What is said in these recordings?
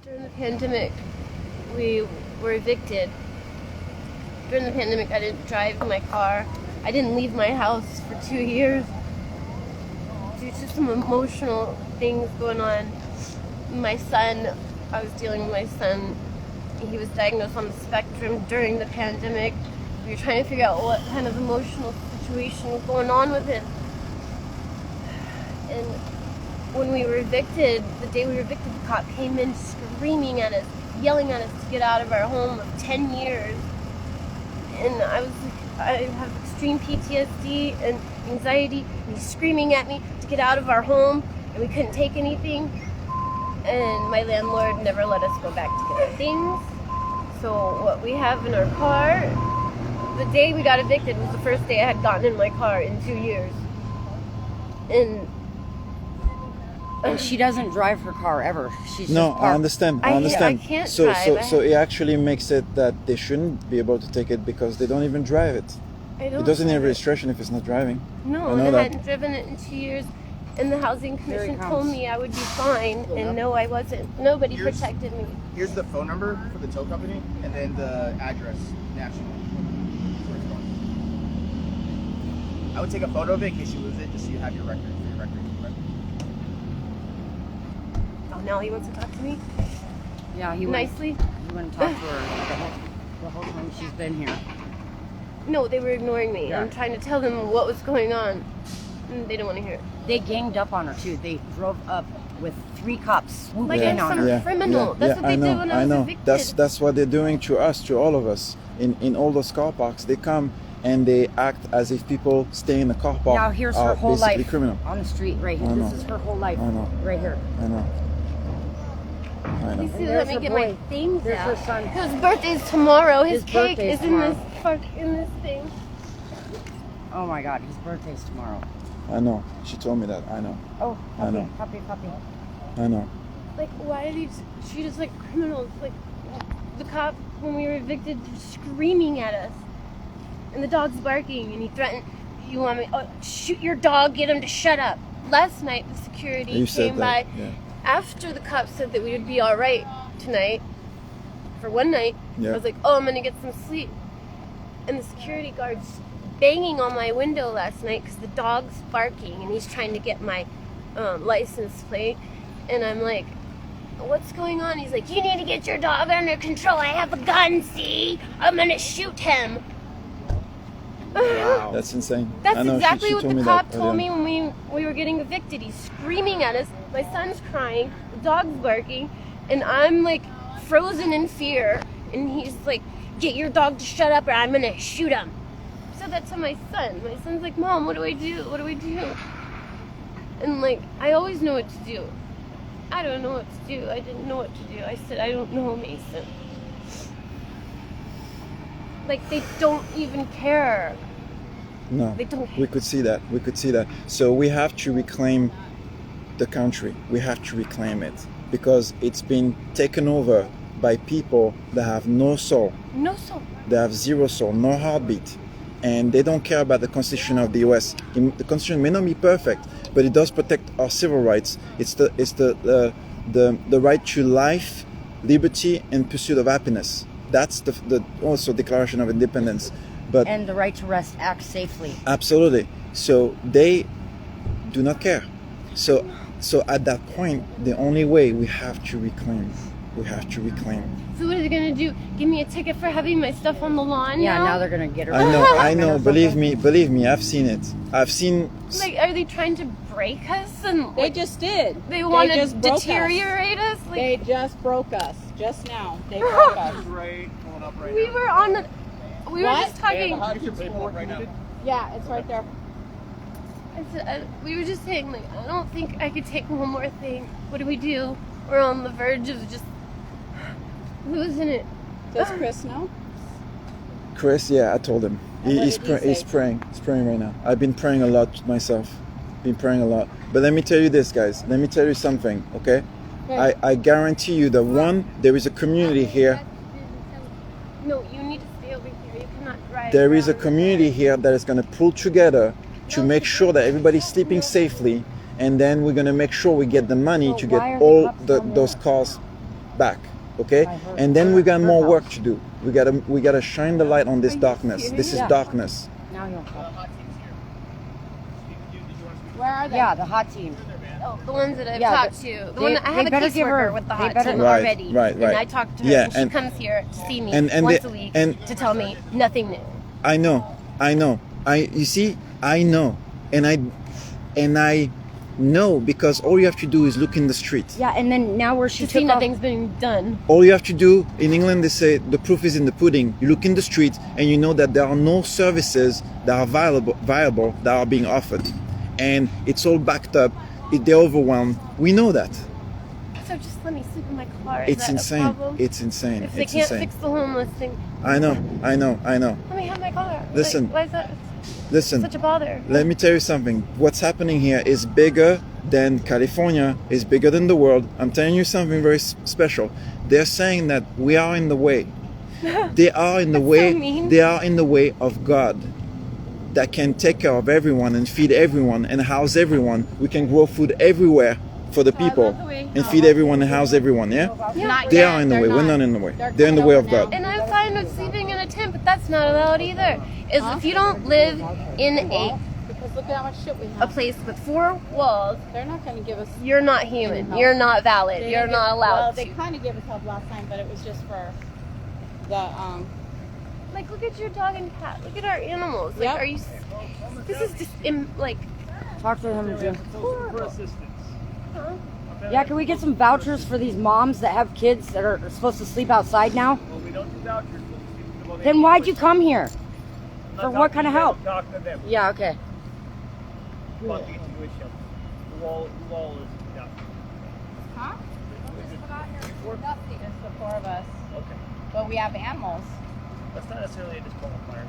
During the pandemic, we were evicted. During the pandemic, I didn't drive my car. I didn't leave my house for 2 years due to some emotional things going on. My son, I was dealing with my son. He was diagnosed on the spectrum during the pandemic. We were trying to figure out what kind of emotional situation was going on with him. And when we were evicted, the day we were evicted, the cop came in screaming at us, yelling at us to get out of our home of 10 years. And I have extreme PTSD and anxiety, and he's screaming at me to get out of our home, and we couldn't take anything. And my landlord never let us go back to get our things. So what we have in our car, the day we got evicted was the first day I had gotten in my car in 2 years. And she doesn't drive her car ever. She's No, just I understand. I understand. I can't so drive. so it actually makes it that they shouldn't be able to take it because they don't even drive it. I don't It doesn't need drive it. registration if it's not driving. No, I and know I that. hadn't driven it in 2 years. And the housing Here commission he told comes. me I would be fine, and no, I wasn't. Nobody Here's- protected me. Here's the phone number for the tow company, and then the address, national. Where it's going. I would take a photo of it in case you lose it, just so you have your record for your record. Oh, now he wants to talk to me Yeah, he nicely. went to talk to her the whole time she's been here. No, they were ignoring me. Yeah. I'm trying to tell them what was going on, and they don't want to hear it. They ganged up on her too. They drove up with 3 cops swooping Like in I'm on some her. criminal. That's what they did when I was evicted. That's what they're doing to us, to all of us. In all those car parks, they come and they act as if people stay in the car park Now here's are her whole basically life criminal. on the street right here. I know. This is her whole life I know. right here. I know. I know. Please And let there's me her get boy. my things There's her out. son. His birthday's tomorrow. His cake birthday's is in tomorrow. in this thing. Oh my God, his birthday's tomorrow. I know. She told me that. I know. Oh, I puppy, know. puppy, puppy. I know. Like, why did he treat us like criminals? Like, the cop, when we were evicted, screaming at us. And the dog's barking, and he threatened, you want me, oh, shoot your dog, get him to shut up. Last night, the security You said came that. by. Yeah. After the cops said that we would be all right tonight, for one night, Yeah. I was like, oh, I'm going to get some sleep. And the security guard's banging on my window last night because the dog's barking, and he's trying to get my license plate. And I'm like, what's going on? He's like, you need to get your dog under control. I have a gun, see? I'm going to shoot him. Wow. That's insane. That's I know, exactly she what told the me cop that told earlier. me when we were getting evicted. He's screaming at us. My son's crying. The dog's barking. And I'm like frozen in fear. And he's like, get your dog to shut up or I'm going to shoot him. I said that to my son. My son's like, Mom, what do I do? What do we do? And like, I always know what to do. I don't know what to do. I didn't know what to do. I said, I don't know, Mason. Like, they don't even care. No, They don't. we could see that. We could see that. So we have to reclaim the country. We have to reclaim it because it's been taken over by people that have no soul. No soul. They have zero soul, no heartbeat, and they don't care about the Constitution of the U.S. The Constitution may not be perfect, but it does protect our civil rights. It's the right to life, liberty, and pursuit of happiness. That's the also Declaration of Independence. But And the right to rest, act safely. absolutely. So they do not care. So at that point, the only way we have to reclaim. We have to reclaim. So what are they gonna do? Give me a ticket for having my stuff on the lawn? Yeah, now now they're gonna get her. I know. Believe me. I've seen it. I've seen. Like, are they trying to break us? And They like, just did. they want to just broke us. deteriorate us? Like, They just broke us. Just now. They broke us. Right, pulling up right we now. were on the. We were What? just talking. Get your paperwork right now. Yeah, it's right there. We were just saying, like, I don't think I could take one more thing. What do we do? We're on the verge of just losing it. Does Chris know? Chris, yeah, I told him. And what He's did he he's say? praying. He's praying right now. I've been praying a lot myself. Been praying a lot. But let me tell you this, guys. Let me tell you something, okay? Okay. I guarantee you that there is a community here. No, you need to stay over here. You cannot drive. There is a around. community here that is going to pull together to make sure that everybody's sleeping safely, and then we're going to make sure we get the money Well, to why get are the all cops down those there? cars. back, okay? And then we got more work to do. We gotta shine the light on this darkness. This is darkness. Now you'll call. Where are they? Yeah, the hot team. Oh, the ones that I've Yeah, talked to. The one that I have they a better give her- caseworker with the they hot better- team Right, already. right. And I talked to her, Yeah, and she and- comes here to see me and once they- a week and- to tell me nothing new. I know. You see, I know, and I know because all you have to do is look in the street. Yeah, and then now where she To see took off. nothing's been done. All you have to do in England, they say the proof is in the pudding. You look in the street and you know that there are no services that are viable that are being offered, and it's all backed up. They're overwhelmed. We know that. So just let me sleep in my car. Is It's that insane. A problem? It's insane. If they It's can't insane. fix the homeless thing, I know. let me have my car. Listen. Like, why is that Listen. such a bother? Let me tell you something. What's happening here is bigger than California, is bigger than the world. I'm telling you something very special. They're saying that we are in the way. They are in the way. so mean. They are in the way of God that can take care of everyone and feed everyone and house everyone. We can grow food everywhere for the people and feed everyone and house everyone, yeah? Not They yet. are in the They're way. We're not in the way. They're in the way of God. And I'm fine with sleeping in a tent, but that's not allowed either. Is if you don't live in Because look at how much shit we a have. place with 4 walls, They're not going to give us. you're not human. You're not valid. They You're didn't not give- allowed Well, to. they kind of gave us help last time, but it was just for the Like, look at your dog and cat. Look at our animals. Like, Yep. are you? This is just like. Talk to him, Jim. For assistance. Huh? Yeah, can we get some vouchers for these moms that have kids that are supposed to sleep outside now? Well, we don't do vouchers. Well, Then why'd you come here? I'm not for what talking kind of to them, help? I'm talking to them. Yeah, okay. About to get to do shelter. The wall is down. huh? Just the 4 of us, Okay. but we have animals. That's not necessarily a disqualifier.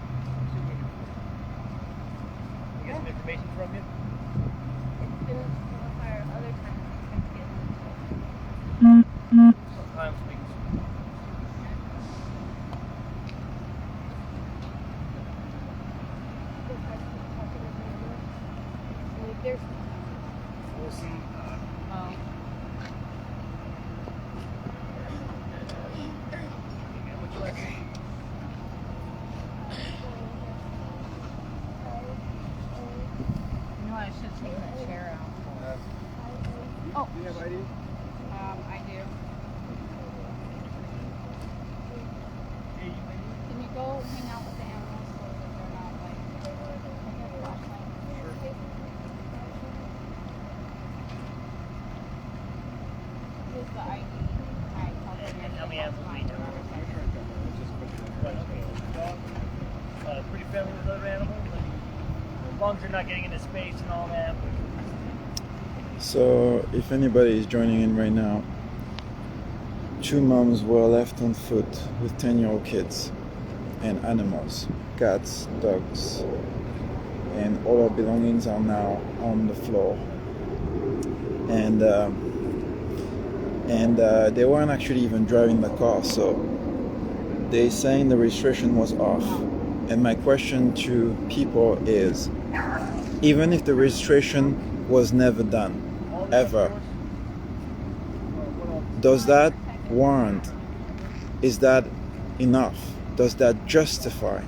We get some information from you? Sometimes we can. There's We'll see. Oh. What you like? You know, I should take that chair out. Do you have ID? I do. Can you go hang out with the animals so that they're not like. I get a flashlight. Here's the ID. How many animals do you have? Pretty friendly with other animals. As long as you're not getting into space and all that. So, if anybody is joining in right now, 2 moms were left on foot with 10-year-old kids and animals, cats, dogs, and all our belongings are now on the floor. And they weren't actually even driving the car, so they saying the registration was off. And my question to people is, even if the registration was never done, ever, does that warrant, is that enough? Does that justify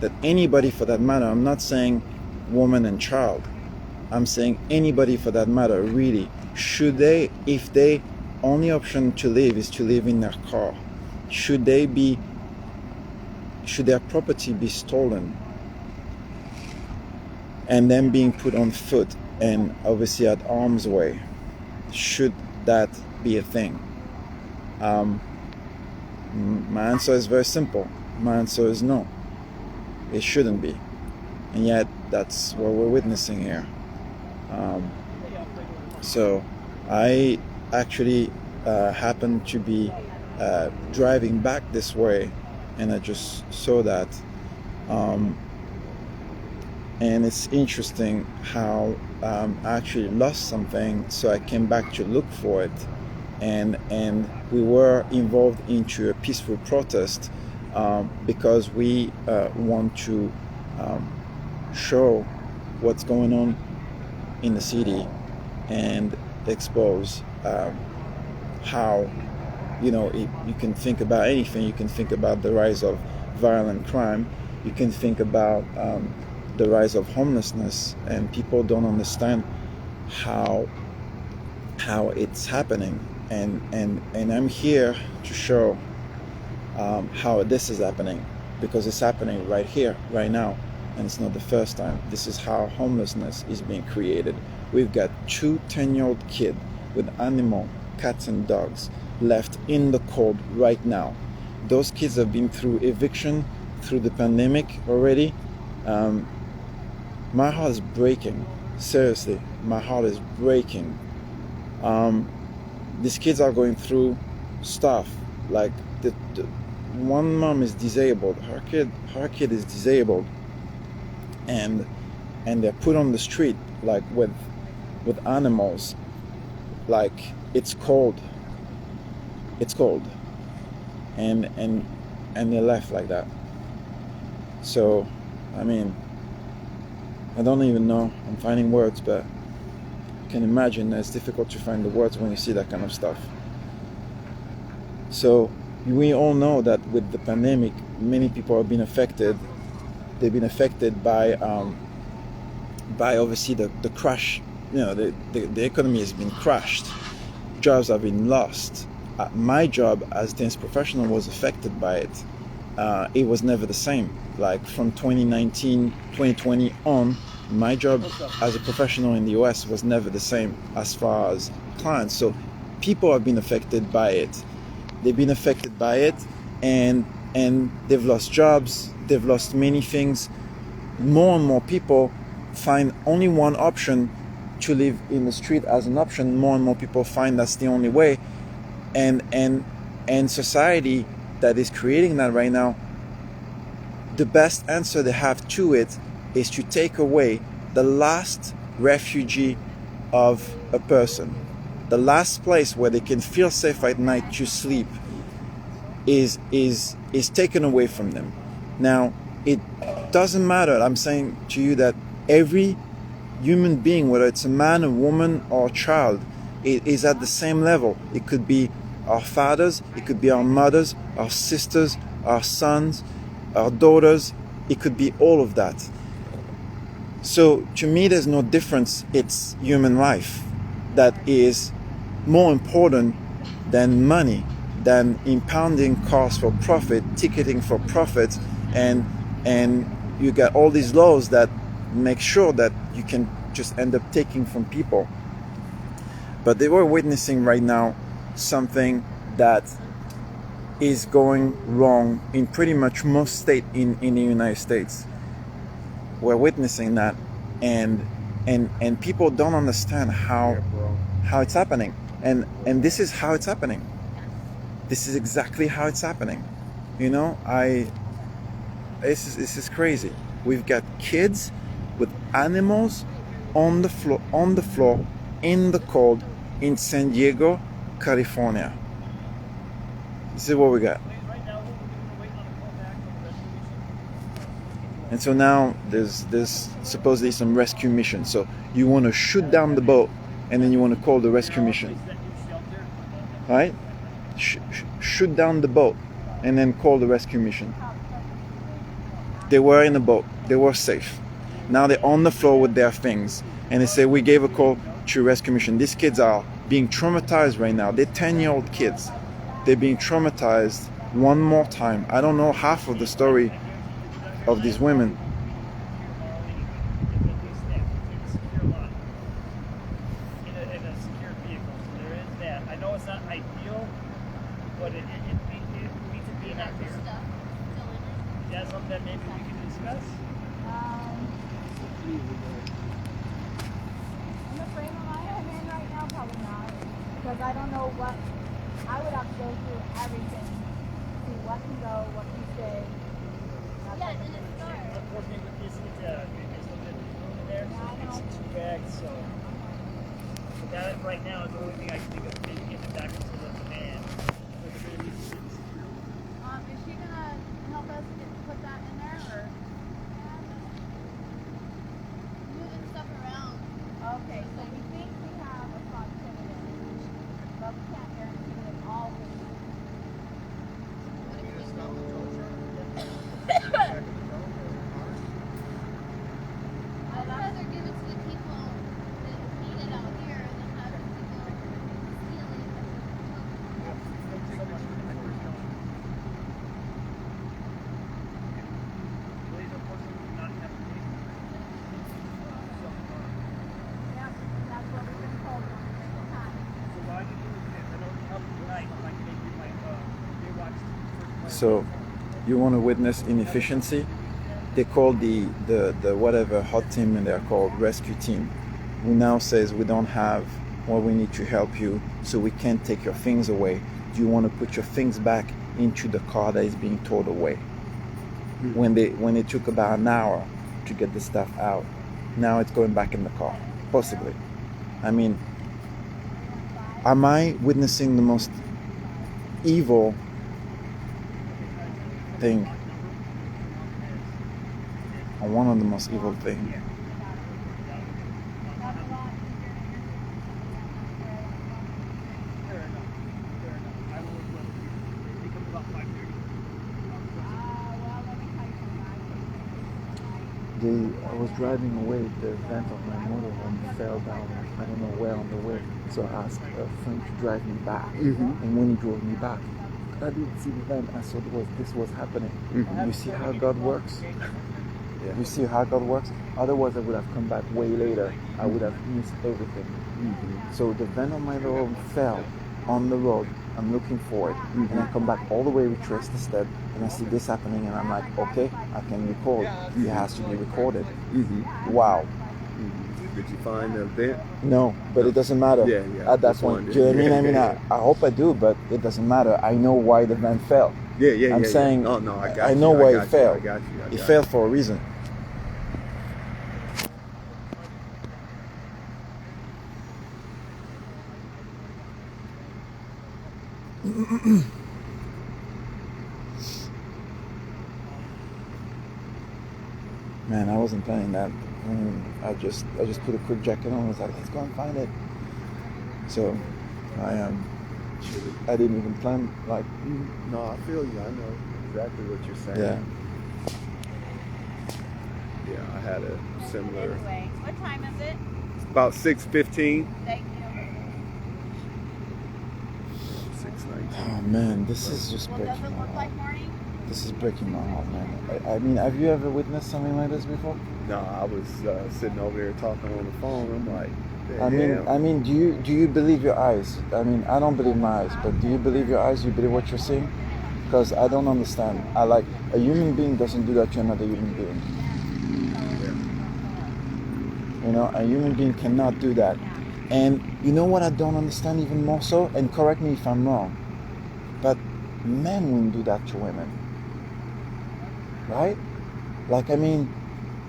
that anybody for that matter, I'm not saying woman and child, I'm saying anybody for that matter, really, should they, if they only option to live is to live in their car, should their property be stolen and then being put on foot and obviously at arm's way? Should that be a thing? My answer is very simple. My answer is no. It shouldn't be. And yet that's what we're witnessing here. So I actually happened to be driving back this way, and I just saw that. And it's interesting how I actually lost something, so I came back to look for it. And we were involved into a peaceful protest because we want to show what's going on in the city and expose how you can think about anything. You can think about the rise of violent crime. You can think about the rise of homelessness, and people don't understand how it's happening. And I'm here to show how this is happening, because it's happening right here, right now, and it's not the first time. This is how homelessness is being created. We've got 2 10-year-old kids with animal, cats and dogs, left in the cold right now. Those kids have been through eviction, through the pandemic already. My heart is breaking. Seriously, my heart is breaking. These kids are going through stuff. Like the one mom is disabled. Her kid is disabled, and they're put on the street like with animals. Like it's cold, and they're left like that. So, I mean, I don't even know. I'm finding words, but I can imagine that it's difficult to find the words when you see that kind of stuff. So we all know that with the pandemic, many people have been affected. They've been affected by obviously the crash. The economy has been crashed. Jobs have been lost. My job as a dance professional was affected by it. It was never the same. Like from 2019, 2020 on, my job as a professional in the US was never the same as far as clients. So people have been affected by it. They've been affected by it, and they've lost jobs. They've lost many things. More and more people find only one option to live in the street as an option. More and more people find that's the only way, and society that is creating that right now, the best answer they have to it is to take away the last refugee of a person. The last place where they can feel safe at night to sleep is taken away from them. Now, it doesn't matter. I'm saying to you that every human being, whether it's a man, a woman, or a child, it is at the same level. It could be our fathers, it could be our mothers, our sisters, our sons, our daughters. It could be all of that. So to me, there's no difference. It's human life that is more important than money, than impounding cars for profit, ticketing for profit, and you got all these laws that make sure that you can just end up taking from people. But they were witnessing right now something that is going wrong in pretty much most states in the United States. We're witnessing that, and people don't understand how it's happening, and this is how it's happening. This is exactly how it's happening. This is crazy. We've got kids with animals on the floor in the cold in San Diego, California. This is what we got. Right now, we're waiting on a call back from the rescue. And so now there's supposedly some rescue mission. So you want to shoot down the boat, and then you want to call the rescue mission. Right? Shoot down the boat, and then call the rescue mission. They were in the boat. They were safe. Now they're on the floor with their things, and they say, we gave a call to rescue mission. These kids are being traumatized right now. They're 10-year-old kids. They're being traumatized one more time. I don't know half of the story of these women. In a secure vehicle. So there is that. I know it's not ideal, but it needs to be out there. Is that something that maybe we can discuss? In the frame of my own hand right now, probably not. Because I don't know what, I would have to go through everything. See what can go, what can stay. Yeah, and it's not. Unfortunately, with this, there's a little bit of room in there, so it's 2 bags, so. But that right now is the only thing I can think of, maybe getting it back into the van. But the really needs to be secure. Is she gonna help us put that in there, or? Moving stuff around. Okay, so we think we have a spot to put it in, but we can't guarantee that all will be So you want to witness inefficiency? They call the whatever hot team, and they're called rescue team, who now says we don't have what we need to help you, so we can't take your things away. Do you want to put your things back into the car that is being towed away? When it took about an hour to get the stuff out, now it's going back in the car, possibly. I mean, am I witnessing the most evil thing? Or one of the most evil things? I was driving away, the vent of my motorhome fell down, I don't know where on the way, so I asked a friend to drive me back, and when he drove me back, I didn't see the vent, I saw this was happening. You see how God works? You see how God works? Otherwise I would have come back way later, I would have missed everything. So the vent of my motorhome fell on the road, I'm looking for it, and I come back all the way, retrace the step, and I see this happening, and I'm like, okay, I can record. It has to be recorded. Wow. Did you find the vent? No, but it doesn't matter. At that point, do you know what I mean? I hope I do, but it doesn't matter. I know why the vent fell. I'm saying, Oh no, I got you. I know why it fell. I got you. It fell for a reason. Man, I wasn't planning that. I just put a quick jacket on. I was like, let's go and find it. So I didn't even plan. Like, no, I feel you. I know exactly what you're saying. Yeah, I had a similar. Anyway, what time is it? It's about 6:15. Thank you. 6:19. oh man, this is just Well, does breaking it my look like heart. morning? This is breaking my heart, man. I mean, have you ever witnessed something like this before? No, I was sitting over there talking on the phone. I'm like, I mean, do you believe your eyes? I mean, I don't believe my eyes, but do you believe your eyes? Do you believe what you're seeing? Because I don't understand. A human being doesn't do that to another human being. You know, a human being cannot do that. And you know what I don't understand even more so? And correct me if I'm wrong, but men wouldn't do that to women. Right? Like, I mean,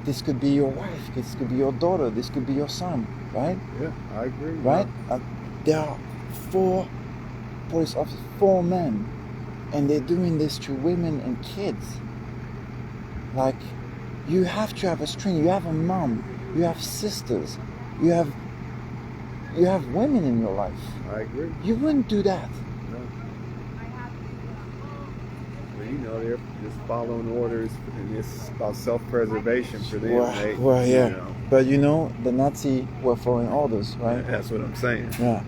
this could be your wife, this could be your daughter, this could be your son, right? Yeah, I agree. Right? There are 4 police officers, 4 men, and they're doing this to women and kids. Like, you have to have a strength. You have a mom, you have sisters, you have women in your life. I agree. You wouldn't do that. No. Well, you know, they're just following orders, and it's about self-preservation for them. Well, yeah. You know. But you know, the Nazi were following orders, right? That's what I'm saying. Yeah.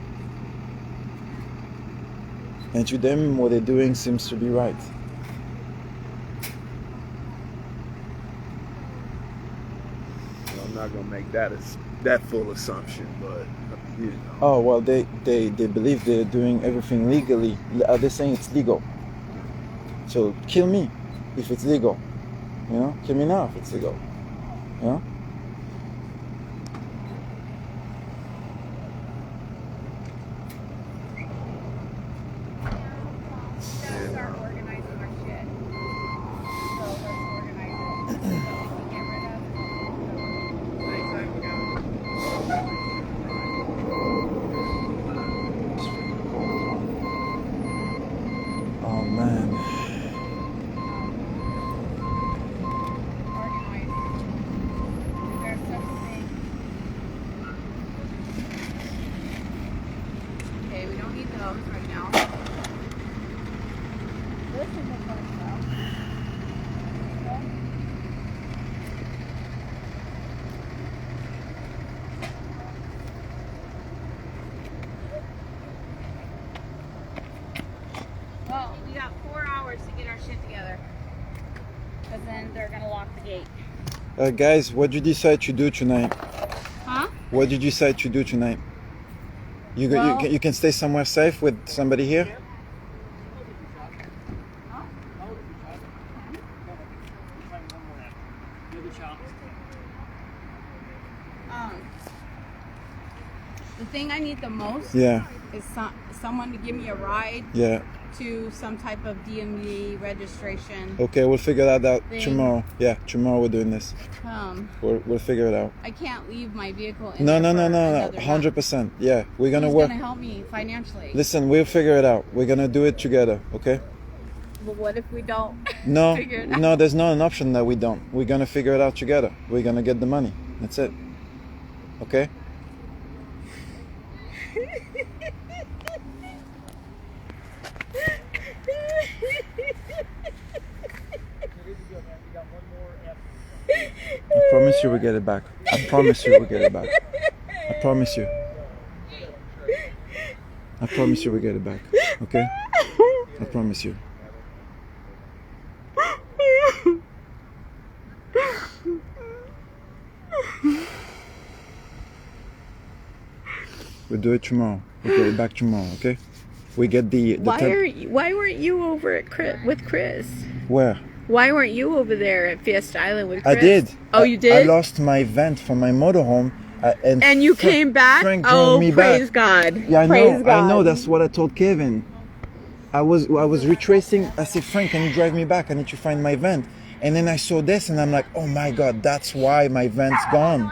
And to them, what they're doing seems to be right. Well, I'm not gonna make that full assumption, but you know. Oh well, they believe they're doing everything legally. They're saying it's legal. So kill me if it's legal. You know, kill me now if it's legal. You know. Start organizing our shit. So let's organize it. Get rid Oh man. There's such a thing. Okay, we don't need those right now. This is the first though. Well, we got 4 hours to get our shit together. Because then they're going to lock the gate. Guys, what did you decide to do tonight? Huh? What did you decide to do tonight? You can stay somewhere safe with somebody here. thing I need the most Yeah, is someone to give me a ride yeah. to some type of DMV registration. Okay, we'll figure that out Thing. tomorrow. Yeah, tomorrow we're doing this. We'll figure it out. I can't leave my vehicle in No, there no, no, for no, no. another 100%. Yeah, we're gonna Who's work. gonna help me financially? Listen, we'll figure it out. We're gonna do it together. Okay? But what if we don't No, figure it out? no. There's not an option that we don't. We're gonna figure it out together. We're gonna get the money. That's it. Okay? I promise you we'll get it back. I promise you we'll get it back. I promise you. I promise you we'll get it back. Okay? I promise you. We'll do it tomorrow. We'll get it back tomorrow, okay? We get the Why weren't you over at with Chris? Where? Why weren't you over there at Fiesta Island with Chris? I did. Oh, you did? I lost my vent from my motorhome. And you came back? Frank drove me praise back. God. Yeah, I praise know. God. I know. That's what I told Kevin. I was retracing. I said, Frank, can you drive me back? I need to find my vent. And then I saw this, and I'm like, oh my God, that's why my vent's gone.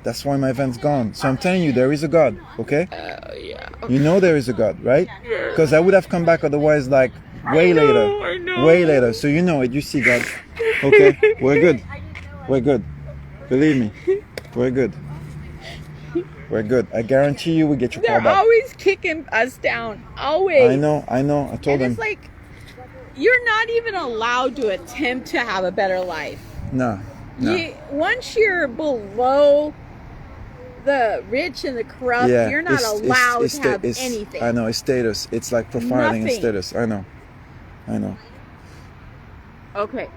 That's why my vent's gone. So I'm telling you, there is a God. Okay? Yeah. You know there is a God, right? Because I would have come back otherwise, like way later. I know. Way later. So you know it. You see God. Okay? We're good. We're good. Believe me. We're good. We're good. I guarantee you we get your car They're back. always kicking us down. Always. I know. I told And them. it's like, you're not even allowed to attempt to have a better life. No. Once you're below the rich and the corrupt, you're not allowed to have anything. I know. It's status. It's like profiling and Nothing. status. I know. Okay.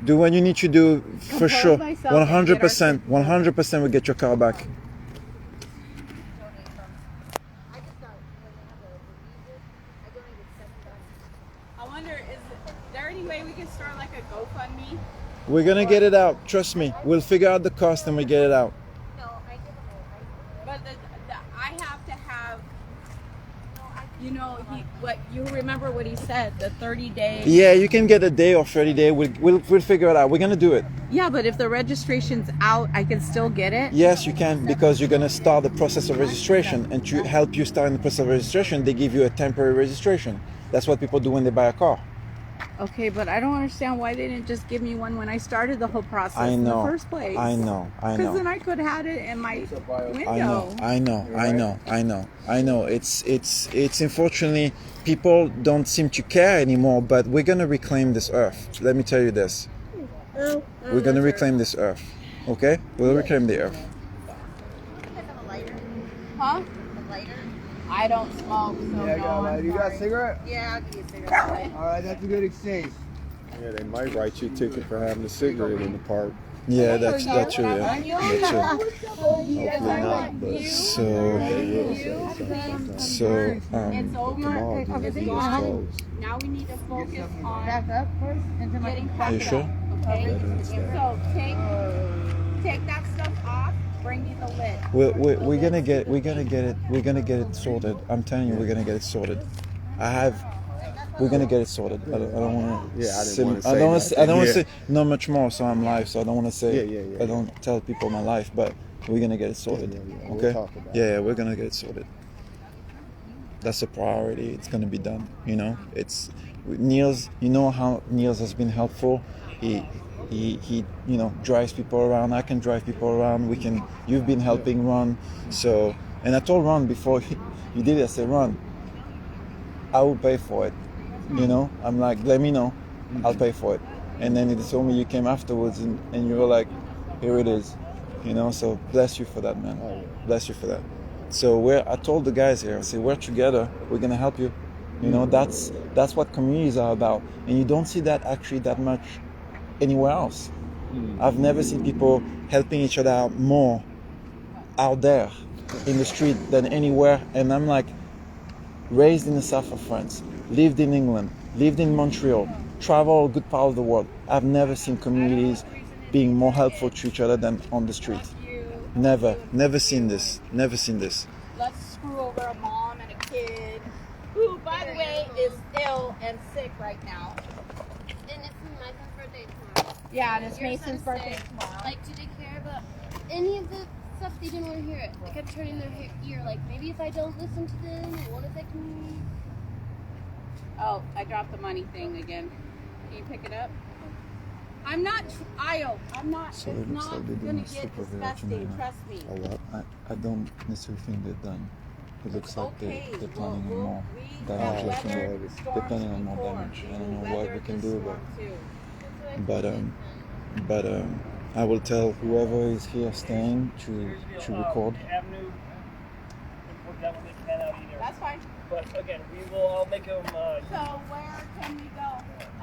Do what you need to do for Compose sure. myself and 100%. 100% we get your car back. I wonder, is there any way we can start like a GoFundMe? We're gonna get it out. Trust me. We'll figure out the cost and we get it out. But I have to have, you remember what he said, the 30 days. Yeah, you can get a day or 30 day. We'll figure it out. We're gonna do it. Yeah, but if the registration's out, I can still get it? Yes, you can, because you're gonna start the process of registration, and to help you start in the process of registration, they give you a temporary registration. That's what people do when they buy a car. Okay, but I don't understand why they didn't just give me one when I started the whole process in the first place. I know. Because then I could have had it in my window. I know. It's unfortunately people don't seem to care anymore, but we're gonna reclaim this earth. Let me tell you this. We're gonna reclaim this earth. Okay? We'll reclaim the earth. Huh? I don't smoke, so Yeah, no. you got a cigarette? Yeah, I'll give you a cigarette. All right, that's a good exchange. Yeah, they might write you a ticket for having a cigarette in the park. Yeah, that's true. Yeah, that's true. Hopefully not, but So, It's over. tomorrow DMV is closed. Now we need to focus on Back up first into my getting are you back sure? up, okay? So take that stuff off. Bring me the lid. We're gonna get it sorted. I'm telling you, we're gonna get it sorted. We're gonna get it sorted. I don't want to. Yeah, I didn't wanna say I don't want to nothing. say not much more. So I'm live, so I don't want to say. Yeah. I don't tell people my life, but we're gonna get it sorted. Yeah. We'll Okay. talk about it. Yeah, we're gonna get it sorted. That's a priority. It's gonna be done. It's Niels. You know how Niels has been helpful. He drives people around. I can drive people around. You've been helping Ron. So, and I told Ron before you did it, I said, Ron, I will pay for it. I'm like, let me know, I'll pay for it. And then he told me you came afterwards and you were like, here it is. So bless you for that, man. Bless you for that. So I told the guys here, I said, we're together, we're gonna help you. That's what communities are about. And you don't see that actually that much anywhere else. I've never seen people helping each other out more out there in the street than anywhere. And I'm like, raised in the south of France, lived in England, lived in Montreal, traveled a good part of the world. I've never seen communities being more helpful to each other than on the street. Never seen this. Never seen this. Let's screw over a mom and a kid who, by the way, is ill and sick right now. And it's Mason's birthday tomorrow. Yeah, and it's Your Mason's son's birthday sick. tomorrow. Like, do they care about any of the stuff? They didn't want to hear it. They kept turning their ear. Like, maybe if I don't listen to them, it won't affect me. Oh, I dropped the money thing again. Can you pick it up? I'm not, I'm not, So it's it looks not like they're going doing a to get super disgusting, reaction trust me. a lot. I don't necessarily think they're done. It looks like Okay, they're planning on more we have damage. I think weathered they're storms planning on more before. damage. I don't We know what we weathered can this do storm about too. but I will tell whoever is here staying to record. Avenue, that will make that out either. That's fine. But again, I'll make them. So where can we go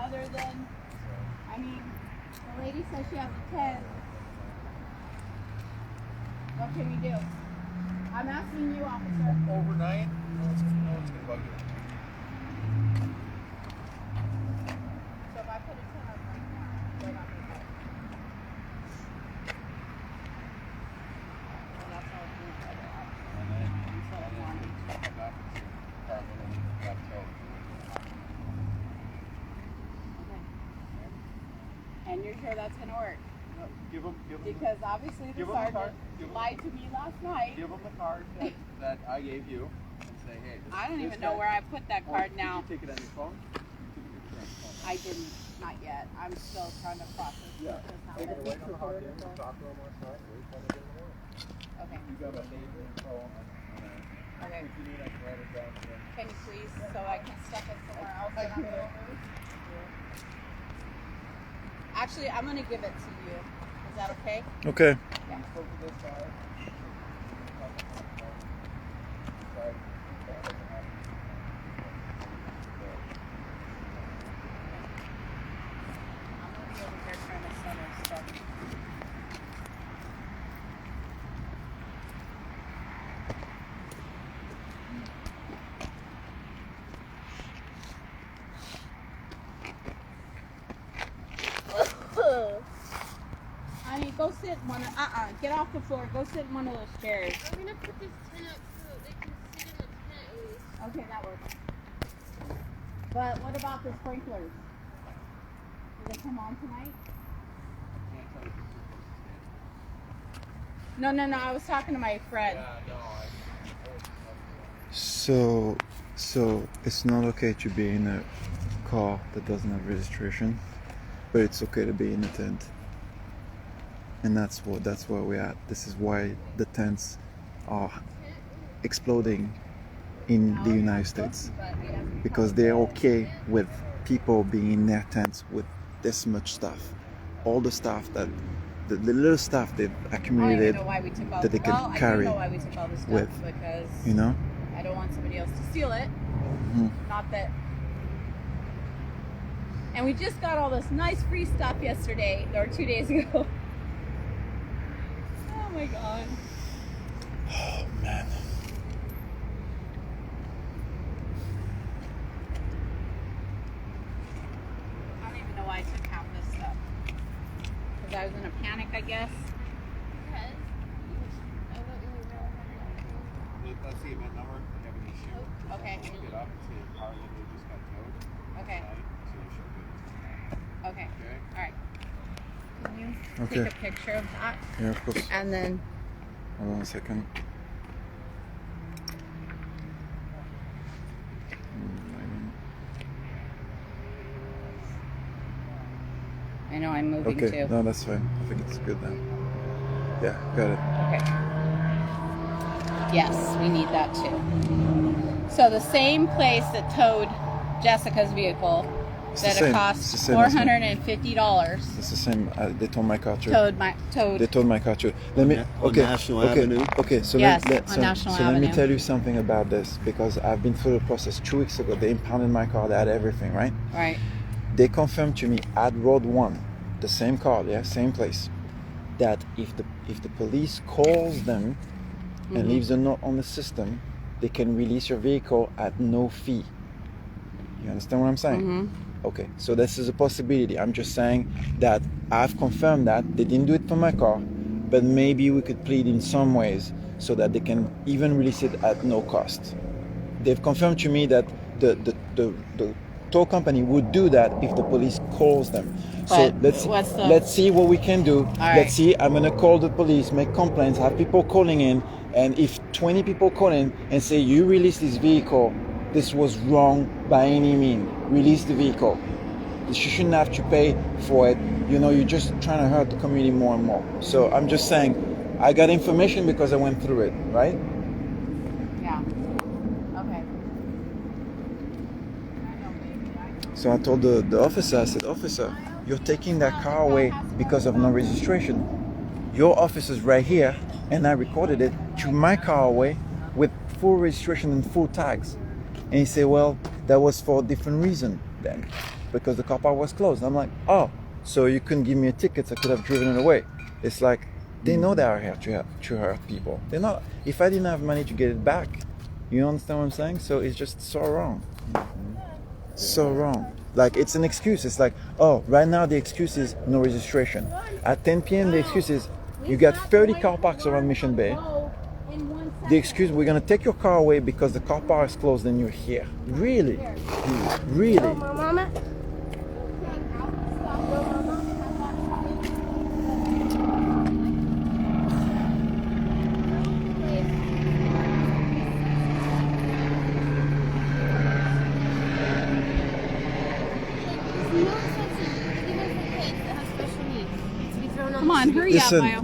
other than, I mean, the lady says she has a tent. What can we do? I'm asking you, officer. Overnight, no one's gonna bug you. So if I put a tent up right now, they're not gonna go. Well, that's all we need. And then you come back and see car little got towed. And you're sure that's gonna work? Give them Because obviously the Give 'em the sergeant card. Give 'em- lied to me last night. the card that I gave you and say, hey, I don't even know where I put that card now. You take it on your phone. You take a picture on your phone. I didn't, not yet. I'm still trying to process Yeah. this. How Take that it away is from the hot recorded. day, talk to them last night, wait till they get in the morning. Okay. You got my name and info on that. Okay. If you need, I can write it down for them. Can you please, so I can stuff it somewhere else and not go move? Actually, I'm gonna give it to you. Is that okay? Okay. Yeah. Spoke to this guy. I'm gonna be over here trying to settle stuff. Honey, go sit in one of, get off the floor, go sit in one of those chairs. I'm gonna put this tent up so they can sit in the tent at least. Okay, that works. But what about the sprinklers? Do they come on tonight? No, I was talking to my friend. So it's not okay to be in a car that doesn't have registration, but it's okay to be in a tent. And that's where we're at. This is why the tents are exploding in the United States, because they're okay with people being in their tents with this much stuff, all the stuff that the little stuff they've accumulated that they can carry I know why we took all this stuff with, because you know. I don't want somebody else to steal it. Mhm. Not that. And we just got all this nice free stuff yesterday or 2 days ago. Oh my god. Oh man. I don't even know why I took half this stuff. Because I was in a panic, I guess. Because I don't even know how That's the event number. They have an issue. Okay. Look it up and see the car literally just got towed. Okay. So they should be. Okay. Okay. All right. Can you Okay. take a picture of that? Yeah, of course. And then. Hold on a second. I know I'm moving Okay, too. no, that's fine. I think it's good then. Yeah, got it. Okay. Yes, we need that too. So the same place that towed Jessica's vehicle, It's that the same. it cost It's the same as me. $450. It's the same. They told my car to. They told my car to. Let me. On Okay. National okay. Avenue? Okay. So Yes, let on National let me Avenue. tell you something about this, because I've been through the process 2 weeks ago. They impounded my car. They had everything, right? Right. They confirmed to me at Road 1, the same car, yeah, same place, that if the police calls them and leaves a note on the system, they can release your vehicle at no fee. You understand what I'm saying? Mm-hmm. Okay, so this is a possibility. I'm just saying that I've confirmed that they didn't do it for my car, but maybe we could plead in some ways so that they can even release it at no cost. They've confirmed to me that the tow company would do that if the police calls them. So let's see what we can do. Let's see. I'm gonna call the police, make complaints, have people calling in, and if 20 people call in and say you release this vehicle, this was wrong by any means. Release the vehicle. You shouldn't have to pay for it. You know, you're just trying to hurt the community more and more. So I'm just saying, I got information because I went through it, right? Yeah. Okay. So I told the officer, I said, officer, you're taking that car away because of no registration. Your officer's right here, and I recorded it, took my car away with full registration and full tags. And he said, well, that was for a different reason then, because the car park was closed. I'm like, oh, so you couldn't give me a ticket, so I could have driven it away. It's like, they know they are here to hurt people. They're not, if I didn't have money to get it back, you understand what I'm saying? So it's just so wrong. So wrong. Like, it's an excuse. It's like, oh, right now the excuse is no registration. At 10 p.m. the excuse is you got 30 car parks around Mission Bay. The excuse, we're gonna take your car away because the car park is closed and you're here. Really? Really? Mama? Come on, hurry up, Mayo.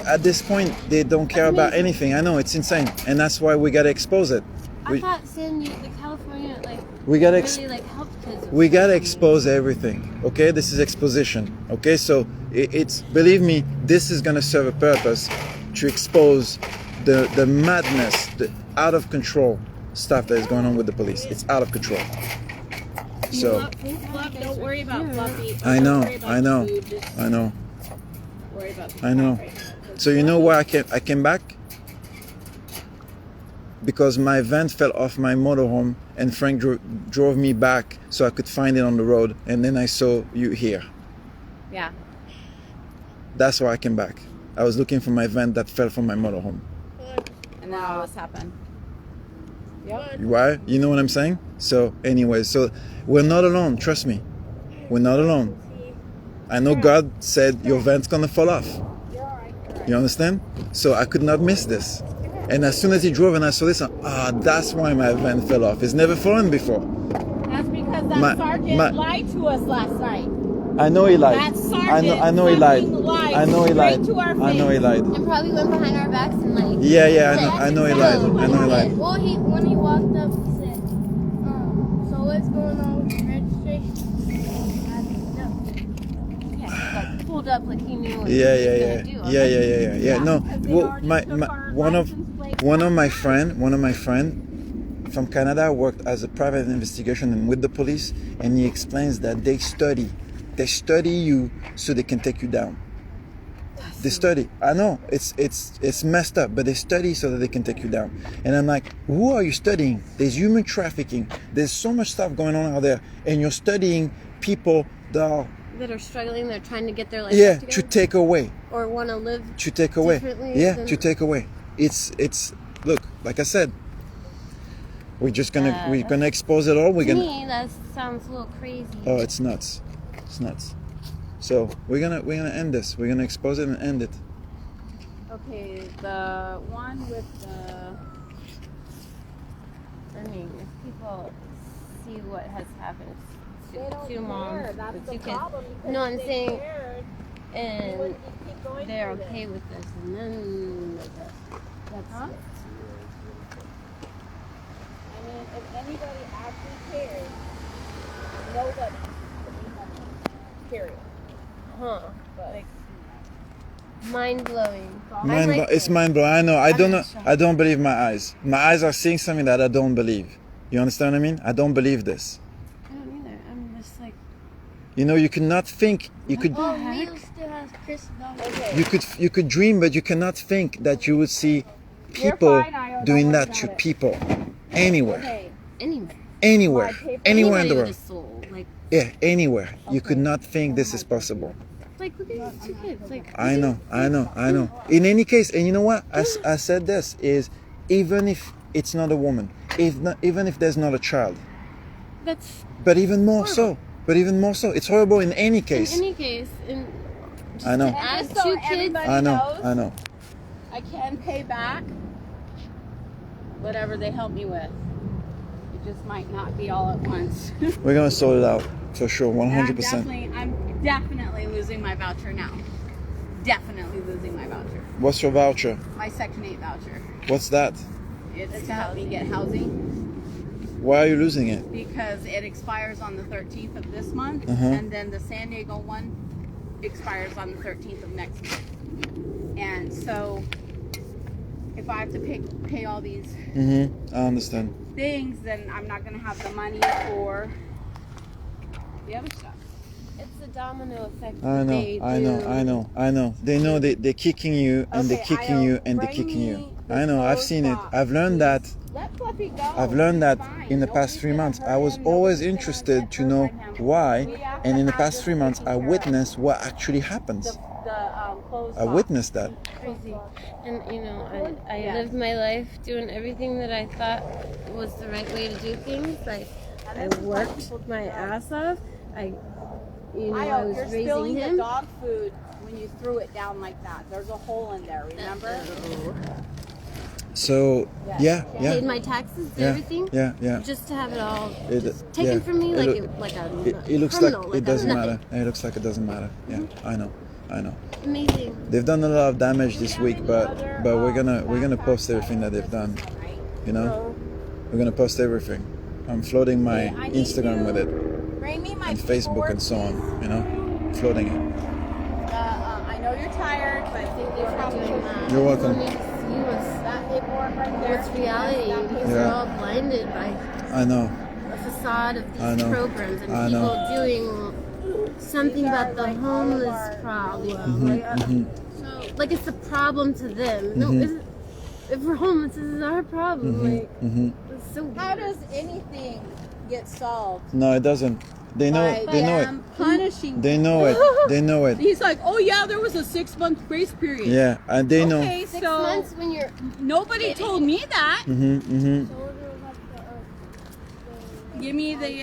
At this point, they don't care about anything. I know, it's insane. And that's why we gotta expose it. I thought the California, we gotta really, helped kids. We gotta expose everything, okay? This is exposition, okay? So it's, believe me, this is gonna serve a purpose to expose the madness, the out of control stuff that is going on with the police. It's out of control. So Don't worry about Fluffy. I know. Worry about I know. So you know why I came back? Because my van fell off my motorhome and Frank drove me back so I could find it on the road, and then I saw you here. Yeah. That's why I came back. I was looking for my van that fell from my motorhome. And then all this happened. Yep. Why? You know what I'm saying? So anyway, so we're not alone, trust me. We're not alone. I know God said your van's gonna fall off. You understand? So I could not miss this. And as soon as he drove and I saw this, that's why my van fell off. It's never fallen before. That's because that sergeant lied to us last night. I know he lied. That sergeant I know he lied. lied. I know he lied. To our face. I know he lied. And probably went behind our backs and Yeah, I know he lied. I know he lied. Well, when he walked up, he said, so what's going on with the registration? I didn't know. Yeah, pulled up like he knew what he was gonna do. Yeah. No, well, one of my friend from Canada worked as a private investigation and with the police, and he explains that they study you so they can take you down. They study. I know it's messed up, but they study so that they can take you down. And I'm like, who are you studying? There's human trafficking. There's so much stuff going on out there, and you're studying people that are struggling. They're trying to get their life together. to take away. Or want to live to take away. differently. To take away. It's look, like I said, we're gonna expose it all. To me, that sounds a little crazy. Oh, it's nuts. It's nuts. So we're gonna end this. We're gonna expose it and end it. Okay, the one with the. I mean, if people see what has happened They don't to moms, care. That's with the two kids. problem. because No, I'm if they saying, cared, they and wouldn't keep going they're through okay this. with this, and then that's Huh? I mean, if anybody actually cares, nobody. Period. huh? Like mind blowing. It's mind blowing. I know. I don't believe my eyes. My eyes are seeing something that I don't believe. You understand what I mean? I don't believe this. I don't either. I'm just like. You know, you cannot think. You could. Oh, Leo still has Chris. Okay. You could dream, but you cannot think that you would see people doing that to people anywhere. Okay. Anywhere in the world. Soul, like, Yeah, anywhere. You could not think this is possible. Like, look at these two kids. Like, I know. In any case, and you know what? I said this is even if it's not a woman, even if there's not a child, that's but even more horrible. so. But even more so, it's horrible in any case. In any case, and I know. add And just so 2 kids. everybody I know. knows, I know. I can pay back whatever they help me with. It just might not be all at once. We're gonna sort it out for sure, And 100%. I'm definitely losing my voucher now. Definitely losing my voucher. What's your voucher? My Section 8 voucher. What's that? It's to help me get housing Why are you losing it? because it expires on the 13th of this month, Uh-huh. and then the San Diego one expires on the 13th of next month. And so, if I have to pay all these I understand. things, then I'm not going to have the money for the other stuff. It's a domino effect. I know, They I do. know. They know they're kicking you and they're Okay, kicking you and they're bring kicking you. me I know, I've those seen it. box, I've learned please. that. Let Fluffy go. I've learned that It's fine. in the past Nobody's 3 gonna months. hurt I was him. always Nobody's gonna interested get to hurt know by him. We why, have and to in the have past this 3 months, taken I care of. witnessed what actually happens. The clothes I box. witnessed that. Crazy. And you know, I Yeah. lived my life doing everything that I thought was the right way to do things. Like, I worked my ass off. I was You're raising spilling him. the dog food when you threw it down like that. There's a hole in there, remember? So, yeah. Paid my taxes, Yeah, everything, yeah. just to have it all It- just taken yeah. from me It like loo- it looks criminal, like like it doesn't nothing. matter. It looks like it doesn't matter. Yeah, I know. Amazing. They've done a lot of damage this week, but we're gonna post everything that they've done. You know, we're gonna post everything. I'm floating my I need Instagram you- with it Bring me my and Facebook and so on. You know, floating it. I know you're tired, but Thank you for doing that. You're welcome. People need to see that paperwork right there. what's reality because Yeah. we're all blinded by I know. the facade of I these know. programs and I people know. doing something about the homeless problem. So, like it's a problem to them. No, if we're homeless, this is our problem. Like, it's so How weird. does anything get solved? No, it doesn't. They know. By They know it. them punishing. They know it. They know it. He's like, oh yeah, there was a 6-month grace period. Yeah, and they know. Okay, 6 so months when you're nobody told me that. Mm-hmm. Give me the.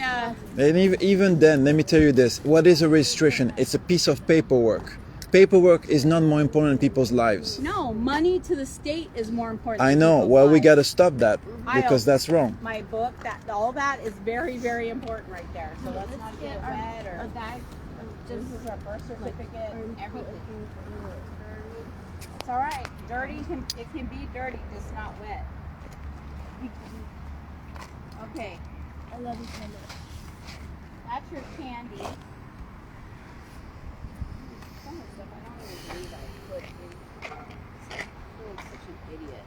And even then, let me tell you this: what is a registration? It's a piece of paperwork. Paperwork is not more important in people's lives. No, money to the state is more important. I than know. people's Well, we lives. got to stop that I because don't- that's wrong. My book, all that is very, very important right there. So let's not get wet or. a bag of This just is our birth certificate, everything. It's It's all right. Dirty it can be dirty, just not wet. Okay, I love you so much. that's your candy. Some of the stuff I don't really believe I put in. I'm such an idiot.